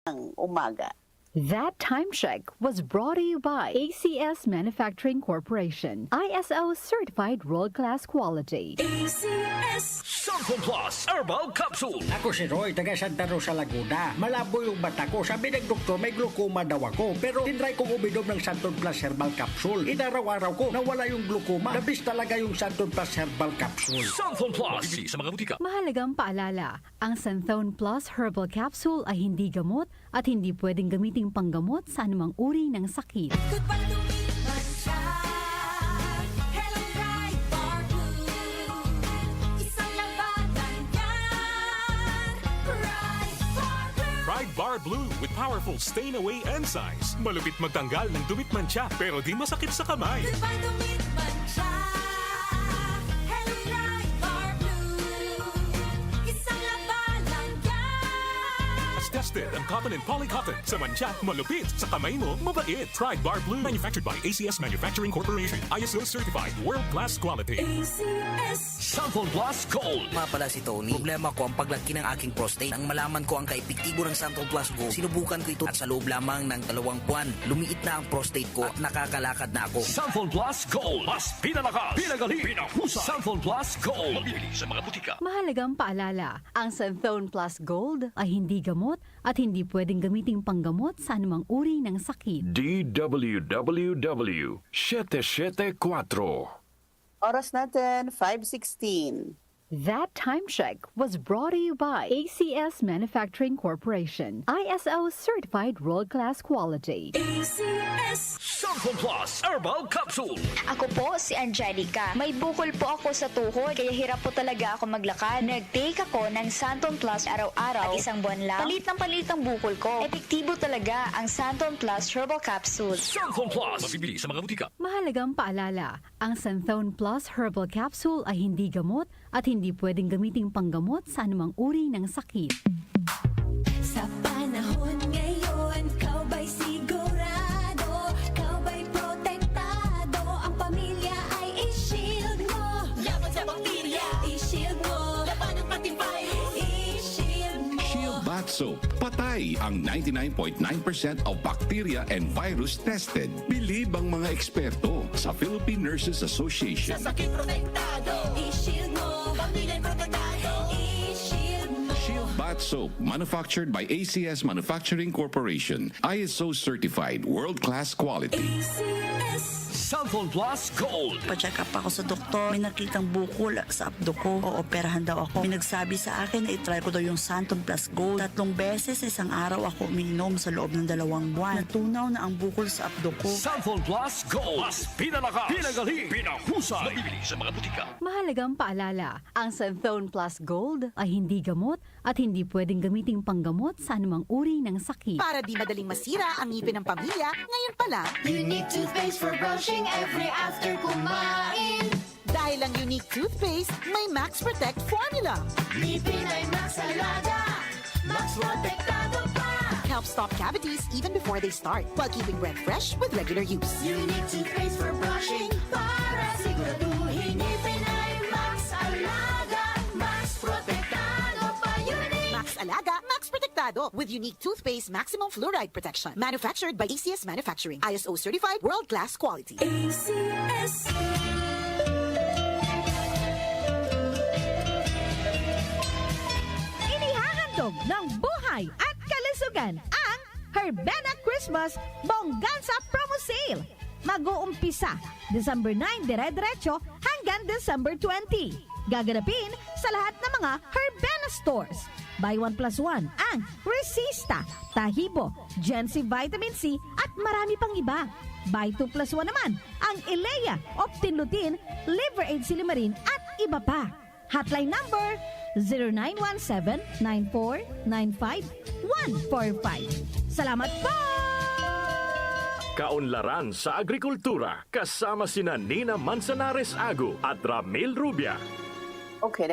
umaga. That time check was brought to you by ACS Manufacturing Corporation, ISO certified world-class quality. ACS Santon Plus Herbal Capsule. Ako si Roy, taga Santa Rosa, Laguna. Malabo yung mata ko. Sabi ng doktor, may glaucoma daw ako. Pero tinry kong uminom ng Santon Plus Herbal Capsule. Inaraw-araw ko, nawala yung glaucoma. Nabis talaga yung Santon Plus Herbal Capsule. Santon Plus. Mabibili sa mga butika. Mahalagang paalala, ang Santhone Plus Herbal Capsule ay hindi gamot at hindi pwedeng gamiting panggamot sa anumang uri ng sakit. Goodbye lumiban siya. Hello Pride Bar Blue. Isang labanan yan. Pride Bar Blue. Pride Bar Blue with powerful stain-away enzymes. Malupit magtanggal ng dumit mancha pero di masakit sa kamay. Goodbye lumiban siya. Hello Pride Bar Blue. Isang labanan yan. As tested ang cotton and polycotton. Sa mancha, malupit. Sa kamay mo, mabait. Pride Bar Blue. Manufactured by ACS Manufacturing Corporation. ISO certified. World-class quality. ACS Santon Plus Gold. Nga pala si Tony. Problema ko ang paglaki ng aking prostate. Nang malaman ko ang kaepektibo ng Santon Plus Go, sinubukan ko ito at sa loob lamang ng 2 buwan, lumiit na ang prostate ko at nakakalakad na ako. Santon Plus Gold. Mas pinalakas, pinagaling, pinahusay. Santon Plus Gold. Mabibili sa mga butika. Mahalagang paalala, ang Santhone Plus Gold ay hindi gamot at hindi pwedeng gamiting panggamot sa anumang uri ng sakit. DWWW 774. Oras natin, 5:16. That time check was brought to you by ACS Manufacturing Corporation, ISO certified world-class quality. ACS Santon Plus Herbal Capsule. Ako po si Angelica. May bukol po ako sa tuhod, kaya hirap po talaga ako maglakad. Nag-take ako ng Santon Plus araw-araw at 1 buwan lang. Palit ang bukol ko. Epektibo talaga ang Santon Plus Herbal Capsule. Santon Plus. Mabibili sa mga butika. Mahalagang paalala, ang Santhone Plus Herbal Capsule ay hindi gamot at hindi pwedeng gamiting panggamot sa anumang uri ng sakit. Sa panahon ngayon, kau ba'y sigurado? Kau ba'y protektado? Ang pamilya ay i-shield mo. Laban sa bakterya, i-shield mo. Laban ng pati virus, i-shield mo. Shield Bath Soap. Patay ang 99.9% of bacteria and virus tested. Believe ang mga eksperto sa Philippine Nurses Association. Sa sakit protektado, i-shield mo. Pamilya protektado, i-shield mo. Shield Bath Soap, manufactured by ACS Manufacturing Corporation. ISO certified, world-class quality. ACS Santon Plus Gold. Pa-check up ako sa doktor. May nakitang bukol sa abdo ko. Ooperahan daw ako. May nagsabi sa akin na itry ko daw yung Santon Plus Gold. 3 beses isang araw ako umiinom sa loob ng 2 buwan. Natunaw na ang bukol sa abdo ko. Santon Plus Gold. Mas pinalakas, pinagaling, pinahusay. Mabibili sa mga butika. Mahalagang paalala, ang Santhone Plus Gold ay hindi gamot at hindi pwedeng gamiting panggamot sa anumang uri ng sakit. Para di madaling masira ang ngipin ng pamilya, ngayon pa lang, Unique toothpaste for brushing every after kumain. dahil ang unique toothpaste, may Max Protect formula. Ngipin ay Max Alaga, Max Protektado pa. Helps stop cavities even before they start, while keeping breath fresh with regular use. Unique toothpaste for brushing para siguraduhin ngipin ay Max Alaga, Max Protektado pa. Unique Max Alaga, Max Protectado with unique toothpaste maximum fluoride protection. Manufactured by ACS Manufacturing. ISO certified world-class quality. ACS Inihahandog ng buhay at kalusugan ang Herbena Christmas Bongganza Promo Sale. Mag-uumpisa December 9 dire-diretso hanggang December 20. Gaganapin sa lahat ng mga Herbena stores. Buy 1 plus 1 ang Resista, Tahibo, Gensi Vitamin C at marami pang iba. Buy 2 plus 1 naman ang Ilea, Optinlutin, Liver Aid Silimarin at iba pa. Hotline number 0917-9495-145. Salamat po! Kaunlaran sa agrikultura kasama sina Nina Manzanares Agu at Ramil Rubia. Okay,